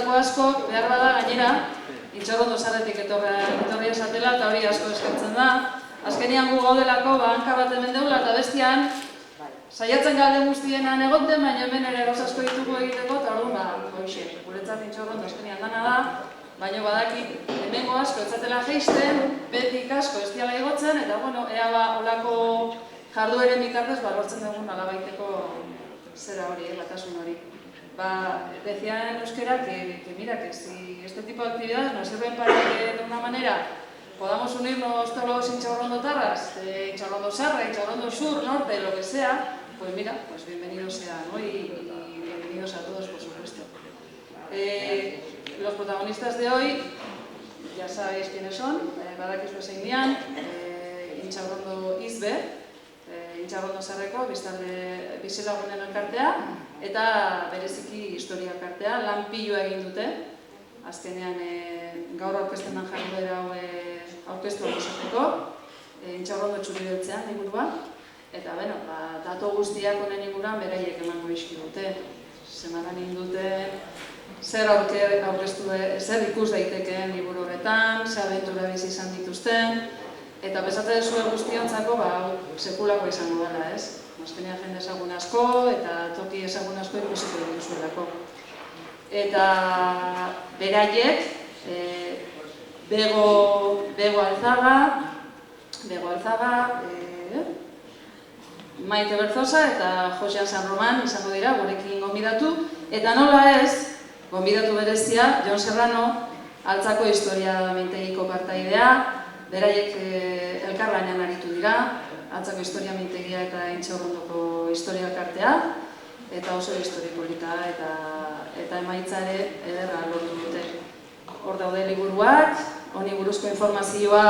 zuetako asko, behar bada gainera, Intxaurrondo Zarretik etorri esatela, eta hori asko eskertzen da. Azkenian gu gaudelako, hanka bat hemen deula, eta bestian, saiatzen galde guztienan egoten, baina hemen ere gauz asko ditugu egiteko, eta orduan, hoxe, guretzat Intxaurrondo azkenian dana da, baina badakit, hemengo asko etzatela geisten, betik asko ez diala egotzen, eta bueno, ea olako jardueren bitartez, lortzen dugun alabaiteko zera hori, batasun hori. Decía en euskera que mira, que si este tipo de actividades nos sirven para que de una manera podamos unirnos todos los intxaurrondotarras, Intxaurrondo Sarra, Intxaurrondo Sur, Norte, lo que sea, pues mira, pues bienvenidos sean, ¿no? Y bienvenidos a todos, por supuesto. Los protagonistas de hoy, ya sabéis quiénes son, badakizue zein dian, Intxaurrondo Izbe, Intxaurrondo Sarreko, bizilagunen elkartea, eta bereziki historia elkartea, lan pilua egin dute, azkenean gaur aurkezten den jarduera hau aurkeztu izateko, Intxaurrondo Txuri Beltzean liburua, eta bueno, datu guztiak honen inguruan beraiek emango dizkigute. Zemaran indute, zer ikus daitekeen liburu horretan, zer abentura bizi izan dituzten, eta pesate duzue guztiontzako, sekulako izango dela, ez? Azkenean jende ezagun asko, eta toki ezagun asko ikusiko dituzuelako. Eta beraiek, Bego Alzaga, Maite Berzosa eta Josean San Roman izango dira, gurekin gonbidatu, eta nola ez, gonbidatu berezia, Jon Serrano, Altzako historia mintegiko partaidea, beraiek elkarlanean aritu dira, Altzako historia mintegia eta Intxaurrondoko historia elkartea, eta oso historia polita eta emaitzare ederra lortu dute. Hor daude liburuak, honi buruzko informazioa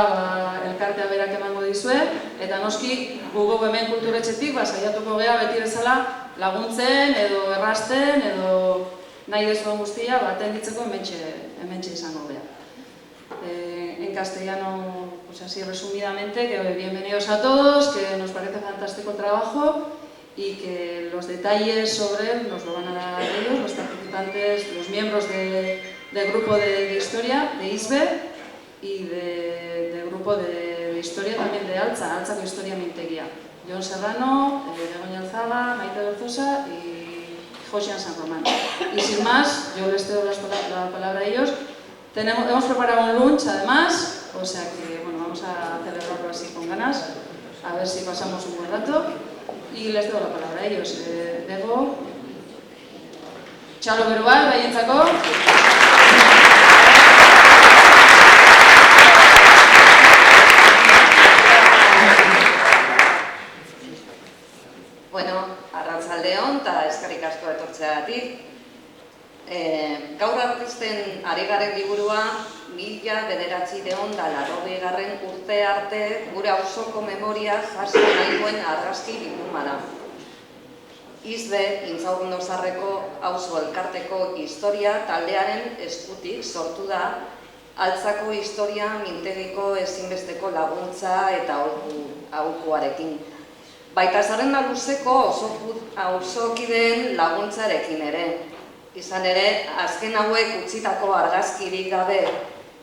elkartea berak emango dizue, eta noski gugu hemen kulturetxetik saiatuko gea beti bezala laguntzen edo errasten edo nahi dezuen guztia atenditzeko hementxe izango gea. En castellano, pues así resumidamente, que bienvenidos a todos, que nos parece fantástico trabajo y que los detalles sobre él nos lo van a dar ellos, los participantes, los miembros del grupo de historia, de ISBE, y del grupo de historia también de Altzako historia mintegia. Jon Serrano, Begoña Alzaga, Maite Berzosa y Josean San Román. Y sin más, yo les cedo la palabra a ellos. Hemos preparado un lunch además, o sea que bueno, vamos a celebrarlo así con ganas, a ver si pasamos un buen rato. Y les doy la palabra a ellos. Bego, Txalo Berual, baientzako. Bueno, arratsaldeon eta eskerrik asko etortzeagatik. Gaur aurkezten ari garen liburua 1980 urte arte gure auzoko memoria jaso nahi duen argazki bilduma da. ISBE, Intxaurrondo Zarreko auzo elkarteko historia taldearen eskutik sortu da Altzako historia mintegiko ezinbesteko laguntza eta aholkuarekin. Baita zerrenda luzeko auzokideen laguntzarekin ere. Izan ere, azken hauek utzitako argazkirik gabe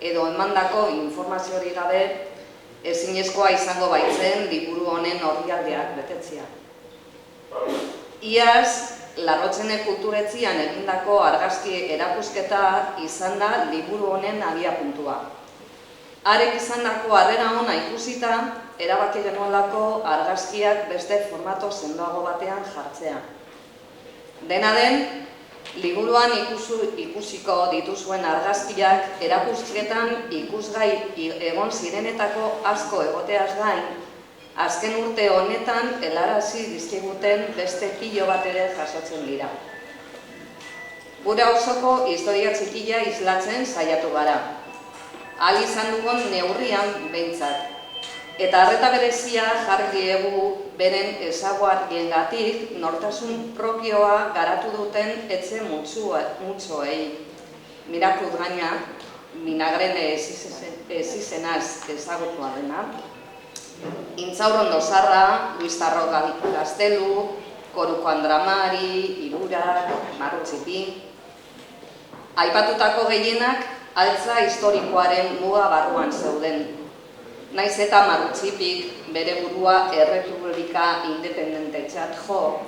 edo emandako informaziorik gabe ezinezkoa izango baitzen liburu honen orrialdeak betetzea. Iaz, Larrotzene kulturetzian egindako argazki erakusketa izan da liburu honen abiapuntua. Harek izandako harrera ona ikusita, erabaki genuelako argazkiak beste formato sendoago batean jartzea. Dena den, liburuan ikusiko dituzuen argazkiak erakusketan ikusgai egon zirenetako asko egoteaz gain, azken urte honetan helarazi dizkiguten beste pilo bat ere jasotzen dira. Gure auzoko historia txikia islatzen saiatu gara. Ahal izan dugun neurrian behintzat. Eta arreta berezia jarri diegu beren ezaguarriengatik nortasun propioa garatu duten etxe mutxoei. Mirakluz gaina, Minagrene ezizenaz ezagutua dena. Intxaurrondo Zarra, Luis Tarro Gaztelu, Koruko Andramari, Irurak, Marrutxipi. Aipatutako gehienak altza historikoaren muga barruan zeuden. Naiz eta Marutxipik bere burua errepublika independentetzat jo,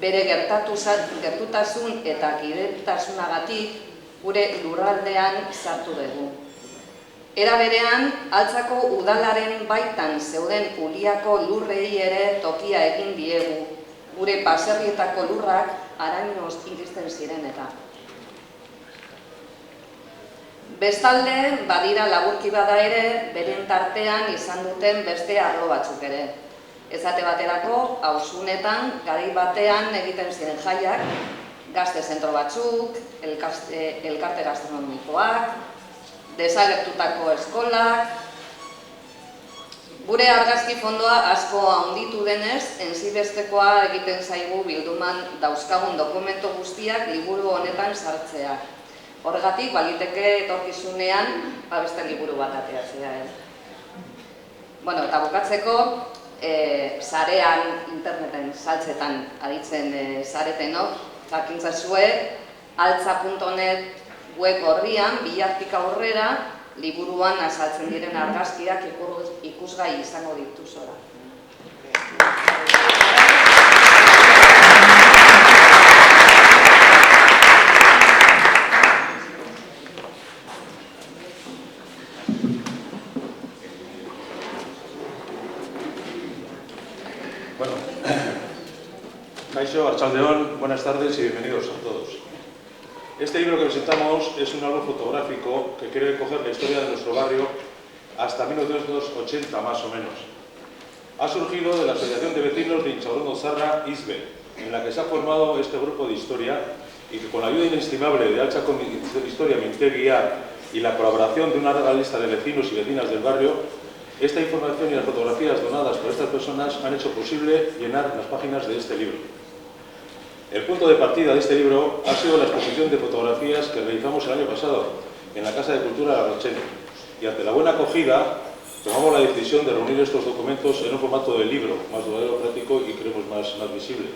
bere gertutasun eta kidetasunagatik gure lurraldean sartu dugu. Era berean, Altzako udalaren baitan zeuden Uliako lurrei ere tokia egin diegu, gure baserrietako lurrak arañoz iristen ziren eta. Bestalde, badira laburki bada ere, beren tartean izan duten beste arlo batzuk ere. Ezate baterako, auzunetan, garai batean egiten ziren jaiak, gazte zentro batzuk, elkarte gastronomikoak, desagertutako eskolak. Gure argazki fondoa asko handitu denez, enzibestekoa egiten zaigu bilduman dauzkagun dokumento guztiak liburu honetan sartzea. Horregatik, baliteke etorkizunean, beste liburu bat ateatzea. Eta bukatzeko, sarean, interneten, saltzetan aditzen zaretenok, jakintzazue, altza.net web horrian, bihartik aurrera, liburuan azaltzen diren argazkiak ikusgai izango dituzora. Kaixo, Arratsaldeon, buenas tardes y bienvenidos a todos. Este libro que presentamos es un álbum fotográfico que quiere recoger la historia de nuestro barrio hasta 1980 más o menos. Ha surgido de la Asociación de Vecinos de Intxaurrondo Zarra, ISBE, en la que se ha formado este grupo de historia y que con la ayuda inestimable de Altza Historia Mintegia y la colaboración de una larga lista de vecinos y vecinas del barrio, esta información y las fotografías donadas por estas personas han hecho posible llenar las páginas de este libro. El punto de partida de este libro ha sido la exposición de fotografías que realizamos el año pasado en la Casa de Cultura de La Rochelle, y ante la buena acogida tomamos la decisión de reunir estos documentos en un formato de libro, más duradero, práctico y creemos más visible.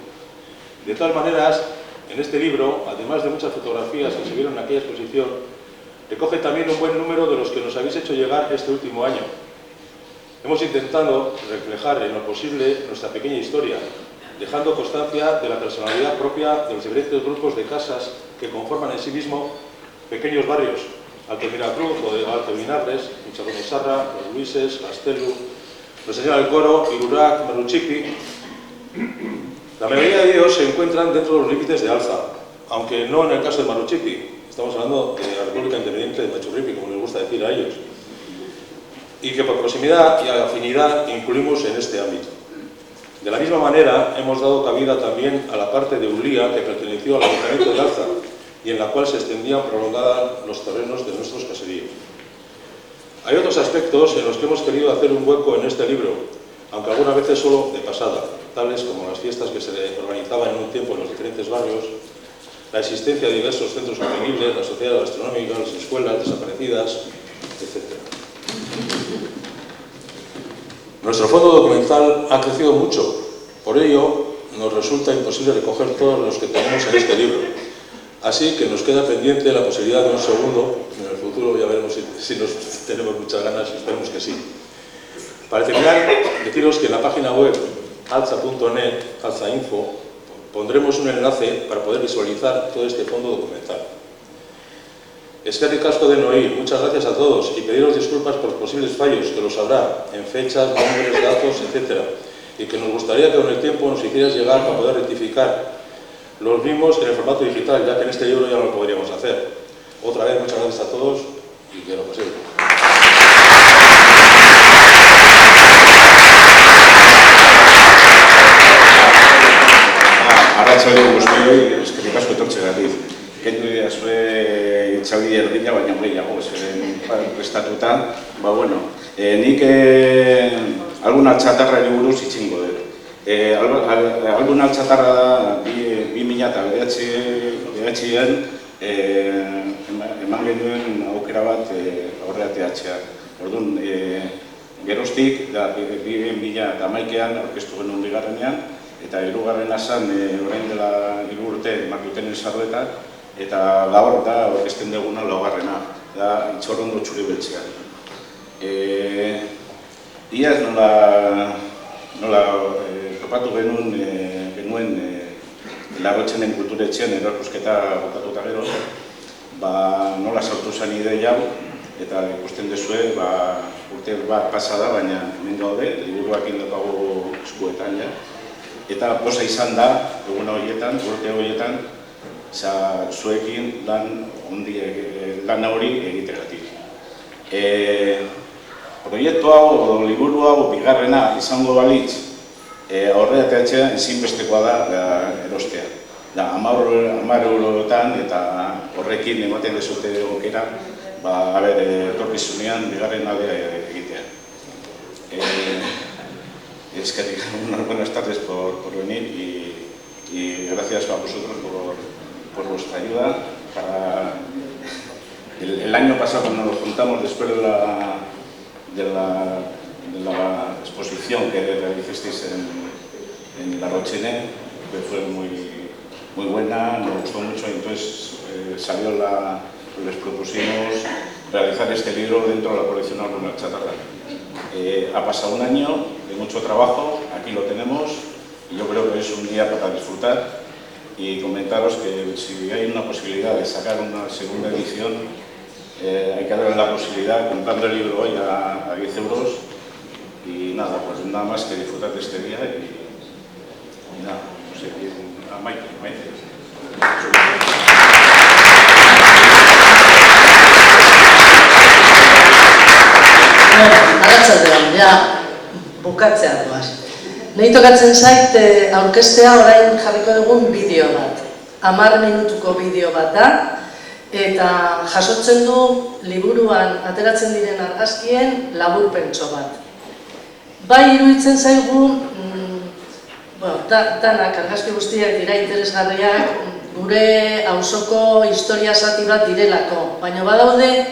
De todas maneras, en este libro, además de muchas fotografías que se vieron en aquella exposición, recoge también un buen número de los que nos habéis hecho llegar este último año. Hemos intentado reflejar en lo posible nuestra pequeña historia, dejando constancia de la personalidad propia de los diferentes grupos de casas que conforman en sí mismo pequeños barrios, Alto Miracruz o de Alto Vinagres, Intxaurrondo Zarra, Los Luises, Gaztelu, Nuestra Señora del Coro, Irurrak, Marutxipi. La mayoría de ellos se encuentran dentro de los límites de Altza, aunque no en el caso de Marutxipi. Estamos hablando de la República Independiente de Machurripi, como les gusta decir a ellos, y que por proximidad y afinidad incluimos en este ámbito. De la misma manera, hemos dado cabida también a la parte de Ulía que perteneció al Ayuntamiento de Altza y en la cual se extendían prolongadas los terrenos de nuestros caseríos. Hay otros aspectos en los que hemos querido hacer un hueco en este libro, aunque algunas veces solo de pasada, tales como las fiestas que se organizaban en un tiempo en los diferentes barrios, la existencia de diversos centros juveniles, la sociedad gastronómica, las escuelas desaparecidas, etc. Nuestro fondo documental ha crecido mucho, por ello nos resulta imposible recoger todos los que tenemos en este libro. Así que nos queda pendiente la posibilidad de un segundo, en el futuro ya veremos si tenemos muchas ganas y esperemos que sí. Para terminar, deciros que en la página web altza.net, altzainfo, pondremos un enlace para poder visualizar todo este fondo documental. Eskerrik asko denoi, muchas gracias a todos y pediros disculpas por posibles fallos, que los habrá en fechas, nombres, datos, etc. Y que nos gustaría que con el tiempo nos hicieras llegar para poder rectificar los mismos en el formato digital, ya que en este libro ya no lo podríamos hacer. Otra vez, muchas gracias a todos y que lo paséis. Arratsaldeon guztioi, eskerrik asko etortzeagatik. Kendu idazue itxaldi erdina, baina gehiago zeren prestatuta. Nik alguna txatarrari buruz itxingo dut. Alguna txatarra da 2009an eman genuen aukera bat aurreateatzea. Orduan, geroztik, 2011an aurkeztu genuen bigarrenean, eta hirugarrena zen orain dela 3 urte eman duten sarretak, eta gaur da orkesten duguna laugarrena, da Intxaurrondo txuri beltzea. Iaz nola topatu genuen Larrotxenen kulturetxean erakusketa bukatuta gero, nola sortu zen ideia hau, eta ikusten duzue, urte bat pasa da, baina hemen gaude, liburuak indokago eskuetan, eta poza izan da, egun horietan, urte horietan, zuekin lan hori egiteratik. Proiektu hau, liburu hau, bigarrena izango balitz, aurreratzea ezinbestekoa da erostea. 10 eurotan eta horrekin ematen dezute aukera, etorkizunean bigarren aldea egitea. Buenas tardes por venir y gracias a vosotros por vuestra ayuda. El año pasado, cuando nos juntamos después de la exposición que realizasteis en Larrotxene, que fue muy buena, nos gustó mucho, entonces les propusimos realizar este libro dentro de la colección Alguna Chatarra. Ha pasado un año de mucho trabajo, aquí lo tenemos, y yo creo que es un día para disfrutar y comentaros que si hay una posibilidad de sacar una segunda edición, hay que darle la posibilidad, comprando el libro hoy a 10 euros, y nada, pues nada más que disfrutar de este día y nada, no sé, a Maite. Arratsaldean, bukatzea doaz. Nahi tokatzen zait aurkeztea orain jarriko dugun bideo bat. 10 minutuko bideo bat da, eta jasotzen du liburuan ateratzen diren argazkien laburpentxo bat. Bai iruditzen zaigu, danak argazki guztiak dira interesgarriak, gure auzoko historia zati bat direlako, baina badaude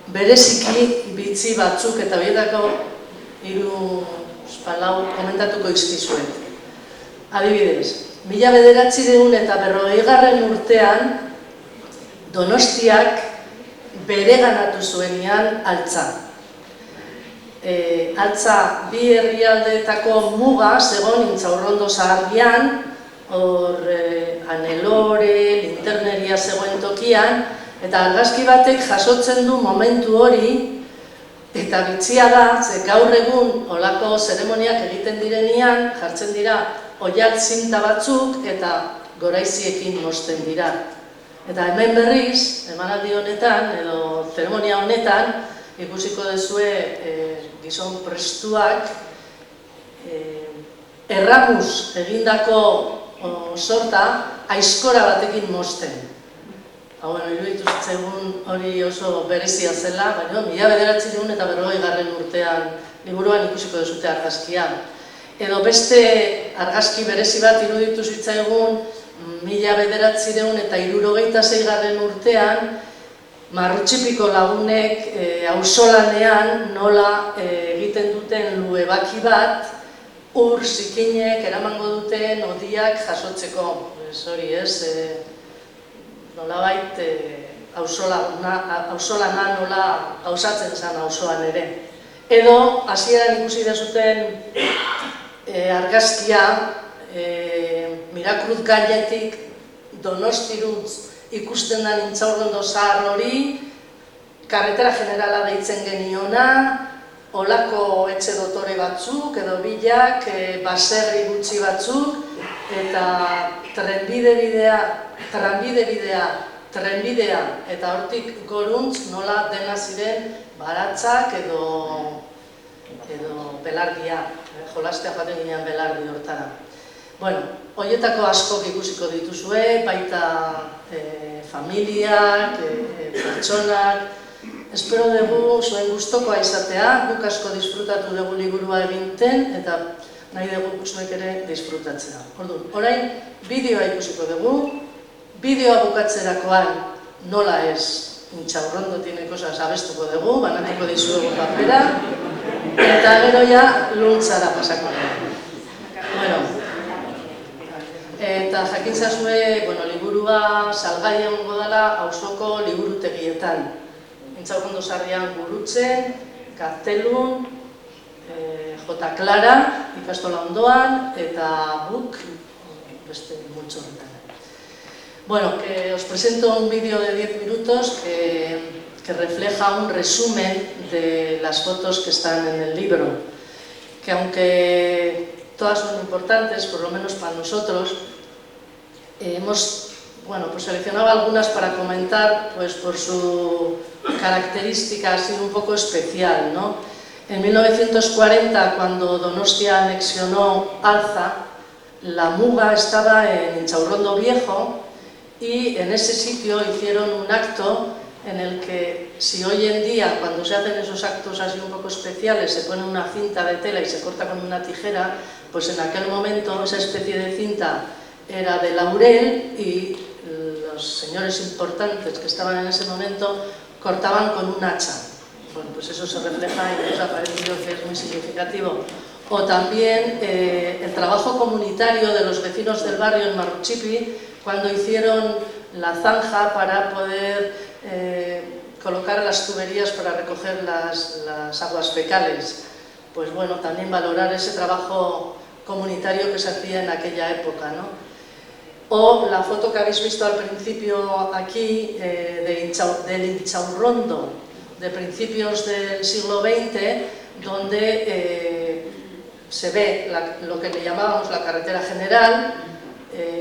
bereziki bitzi batzuk eta bietako 3-4 komentatuko izkizuet. Adibidez, 1940 urtean Donostiak bereganatu zuenean Altza. Altza bi herrialdeetako muga zegoen Intxaurrondo zaharrean, hor Anelore, Linterneria zegoen tokian, eta argazki batek jasotzen du momentu hori, eta bitxia da, ze gaur egun olako zeremoniak egiten direnean, jartzen dira oiak zinta batzuk eta goraiziekin mozten dira. Eta hemen berriz, emanaldi honetan, edo zeremonia honetan, ikusiko duzue gizon prestuak erramuz egindako sorta aizkora batekin mozten. Iruditu zitzaigun hori oso berezia zela, baina 1940 urtean liburuan ikusiko duzute argazkia. Edo beste argazki berezi bat iruditu zitzaigun 1976 urtean Marrutxipiko lagunek auzolanean nola egiten duten luebaki bat ur zikinek eramango duten odiak jasotzeko. Hori ez, nolabait auzolana nola gauzatzen zen auzoan ere. Edo, hasieran ikusi dezuten argazkia Mirakruz gainetik Donostirutz ikusten da Intxaurrondo zahar hori, karretera generala deitzen geniona, olako etxe dotore batzuk edo bilak, baserri gutxi batzuk, eta trenbidea eta hortik goruntz nola dena ziren baratzak edo belardia, jolastea joaten ginean belardi hortara. Bueno, horietako askok ikusiko dituzue, baita familiak, pertsonak. Espero dugu zuen gustokoa izatea, guk asko disfrutatu dugu liburua eginten, eta nahi dugu zuek ere disfrutatzea. Orduan, orain bideoa ikusiko dugu, bideoa bukatzerakoan nola ez Intxaurrondo tiene cosas abestuko dugu, banatuko dizuegu papera, eta gero ja luntzara pasako dugu. Bueno, Eta jakin zazue, liburua salgai egongo dela auzoko liburutegietan. Intxaurrondo Sarrian Gurutzen, Gaztelun, J. Clara, ikastola ondoan, eta Buk, beste multzo horretan. Bueno, que os presento un vídeo de 10 minutos que refleja un resumen de las fotos que están en el libro, que aunque todas son importantes, por lo menos para nosotros, hemos seleccionado algunas para comentar, pues por su característica así un poco especial, ¿no? En 1940, cuando Donostia anexionó Alza, la Muga estaba en Intxaurrondo Viejo y en ese sitio hicieron un acto en el que, si hoy en día, cuando se hacen esos actos así un poco especiales, se pone una cinta de tela y se corta con una tijera, pues en aquel momento esa especie de cinta era de laurel y los señores importantes que estaban en ese momento cortaban con un hacha. Bueno, pues eso se refleja y nos ha parecido que es muy significativo. O también el trabajo comunitario de los vecinos del barrio en Marruchipi, cuando hicieron la zanja para poder colocar las tuberías para recoger las aguas fecales. Pues bueno, también valorar ese trabajo comunitario que se hacía en aquella época, ¿no? O la foto que habéis visto al principio aquí del Intxaurrondo de principios del siglo XX, donde se ve lo que le llamábamos la carretera general,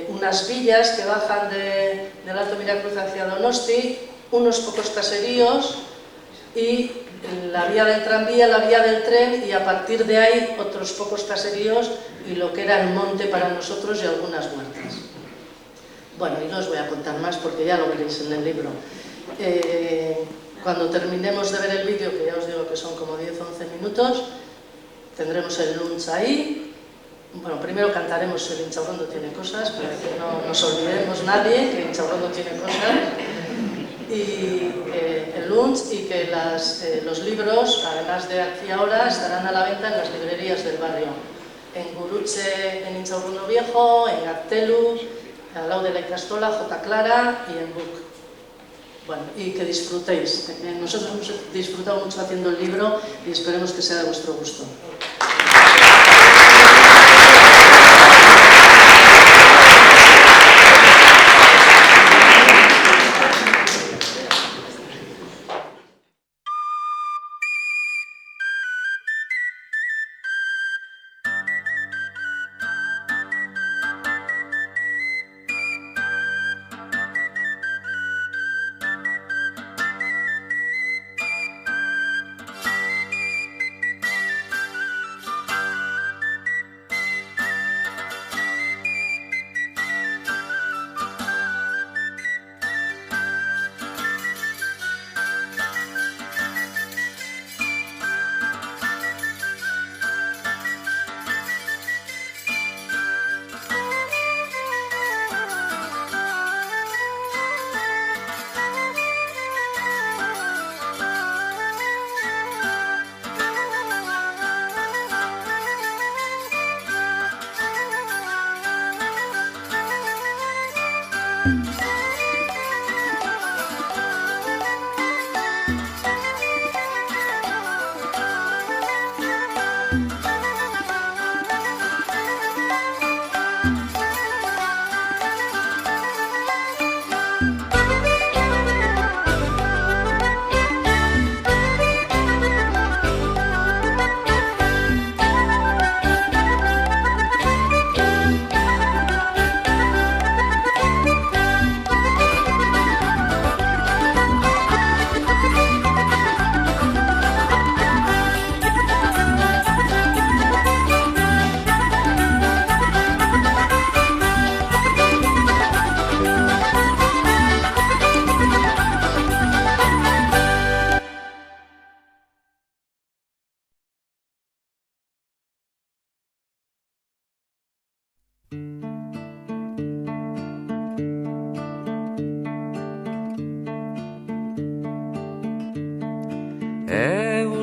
unas villas que bajan del Alto Miracruz hacia Donosti, unos pocos caseríos y la vía del tranvía, la vía del tren, y a partir de ahí otros pocos caseríos y lo que era el monte para nosotros y algunas huertas. Bueno, y no os voy a contar más porque ya lo veréis en el libro. Cuando terminemos de ver el vídeo, que ya os digo que son como 10 o 11 minutos, tendremos el lunch ahí. Bueno, primero cantaremos El Intxaurrondo tiene cosas, para que no nos olvidemos nadie que Intxaurrondo tiene cosas. Y el lunch, y que los libros, además de aquí ahora, estarán a la venta en las librerías del barrio. En Gurutze, en Intxaurrondo Viejo, en Gaztelu, al lado de la ikastola, J. Clara, y en Buk. Bueno, y que disfrutéis. Nosotros hemos disfrutado mucho haciendo el libro y esperemos que sea de vuestro gusto.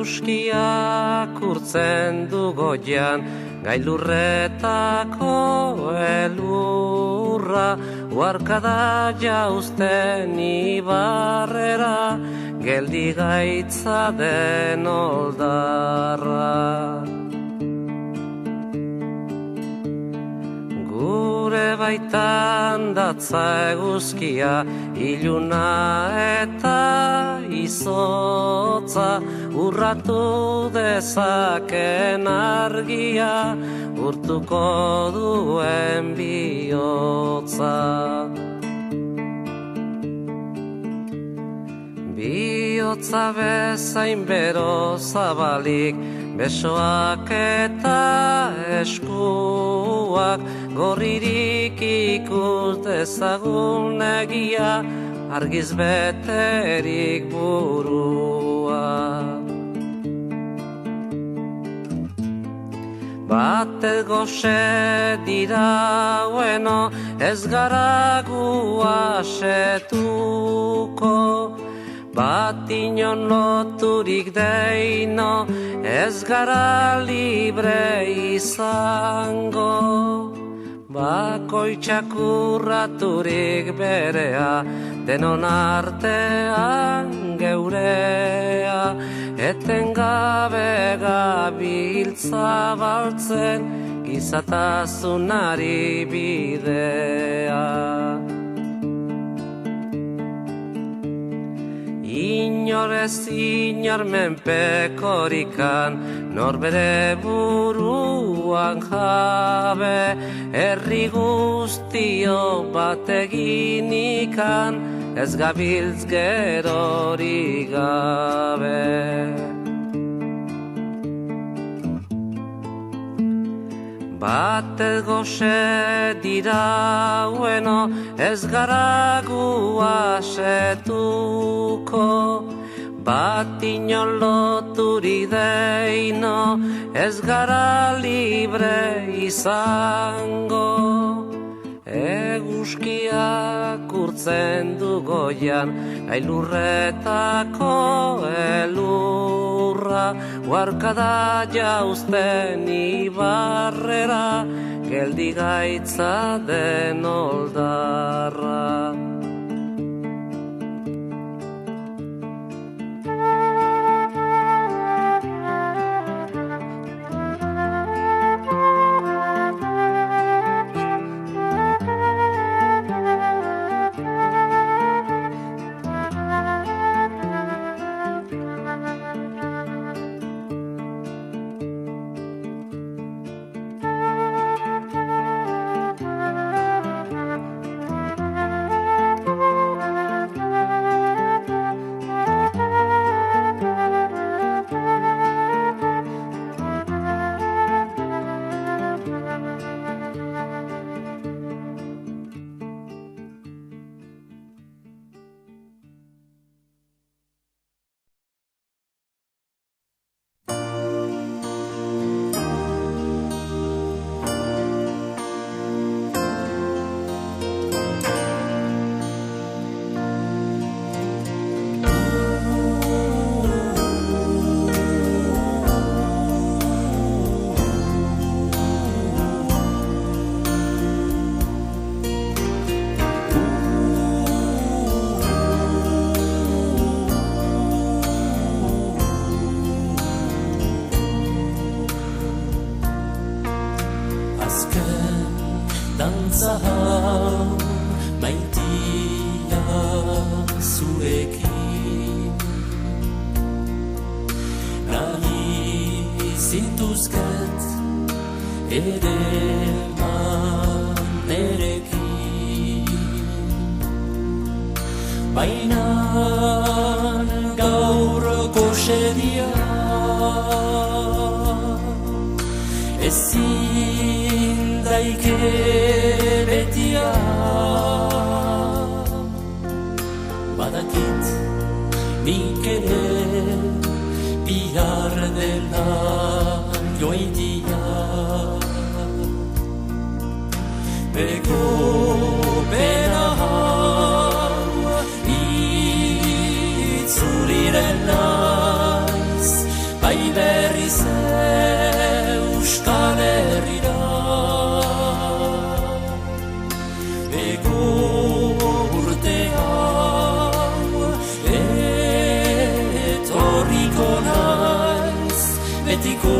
Euskiak urtzen du goian, gailurretako elurra, uarkada jauzten ibarrera, geldi gaitza den oldarra. Gure baitan datza eguzkia, iluna eta izotza, urratu dezaken argia, urtuko duen bihotza. Bihotza bezain bero zabalik, besoak eta eskuak, gorririk ikus dezagun egia, argiz beterik burua. Batez goxe dira bueno, ez gara gu asetuko, bat inon loturik deino, ez gara libre izango. Bakoitzak urraturik berea, denon artean geurea, etengabe gabiltza baltzen, gizatasunari bidea. Inorez inor menpekorikan, norbere buruan jabe, herri guztio bat eginikan, ez gabiltz gerorik gabe. Batez goxe dira bueno, ez gara gu asetuko, bat inon loturik deino, ez gara libre izango. Eguzkiak urtzen du goian, gailurretako elurra, uarkada jauzten ibarrera, geldi gaitza den oldarra. dantza maitia zurekin nahi zintuzket ere nerekin baina gaur goxedia ezin daike betia badakit nik ere bihar dela joitia beko bera itzuriren naiz bai berriz Euskal Herria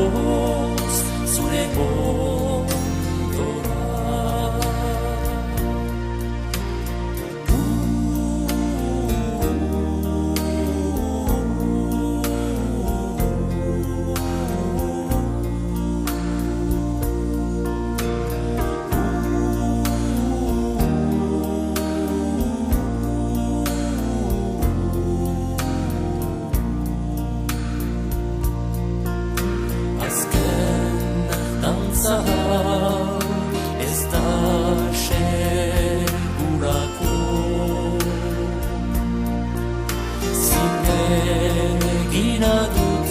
betikoz zure ondora. Ez da segurako zinegina dut,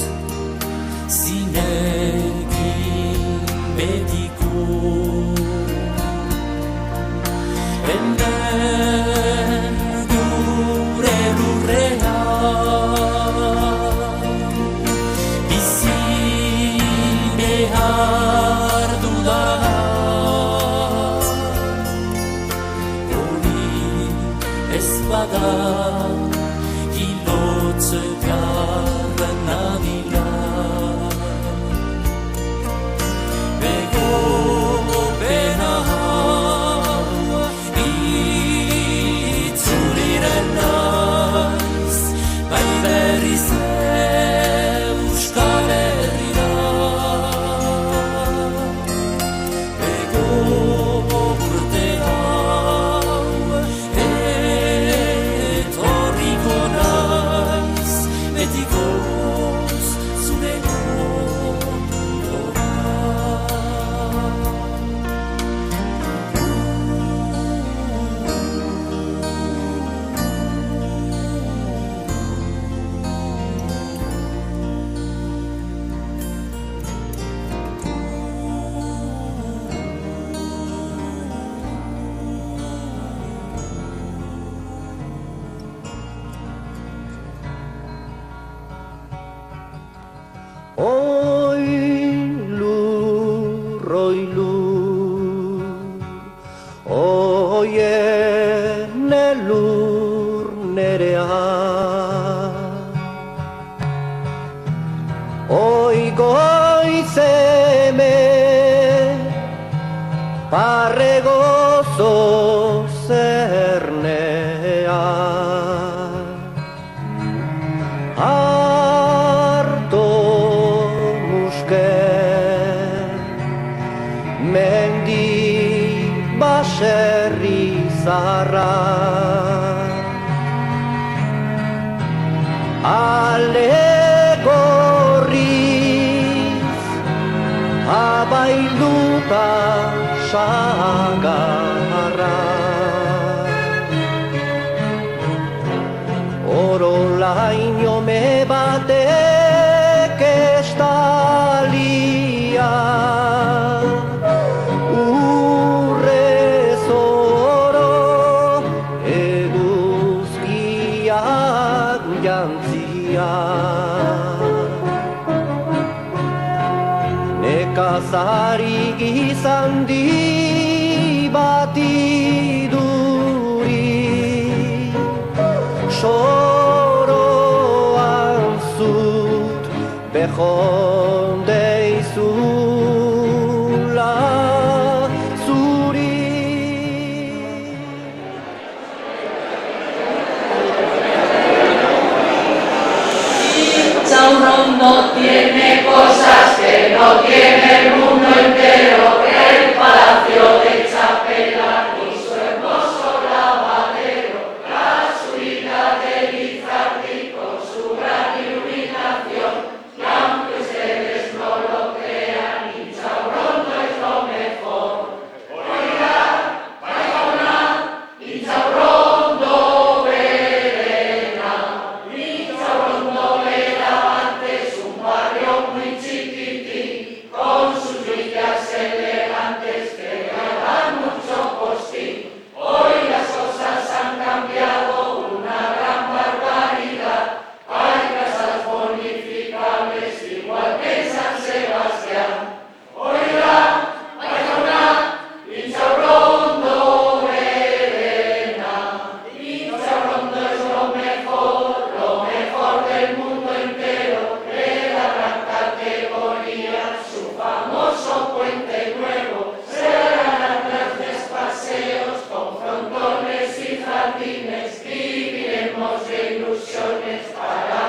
zinegin betiko hemen gure lurrean bizi behar bada hilotzekarren nadila bego bena itzuliren naiz bai berriz Euskal Herrira bego urte betikoz zure ondora. Oi lur, oien elur nerea. Oi goizeme, parre gozo zernea. Mendi baserri zarra ale gorriz abailduta sagarra orolaino me batek estalia nekazari gizandi bati duri soroan zut bejonde izula zuri. Sauron no tiene cosas que no tiene el mundo entero, el palacio de Chapela y su hermoso lavadero, la suite de Lizardi con su gran iluminación y aunque ustedes jardines viviremos de ilusiones para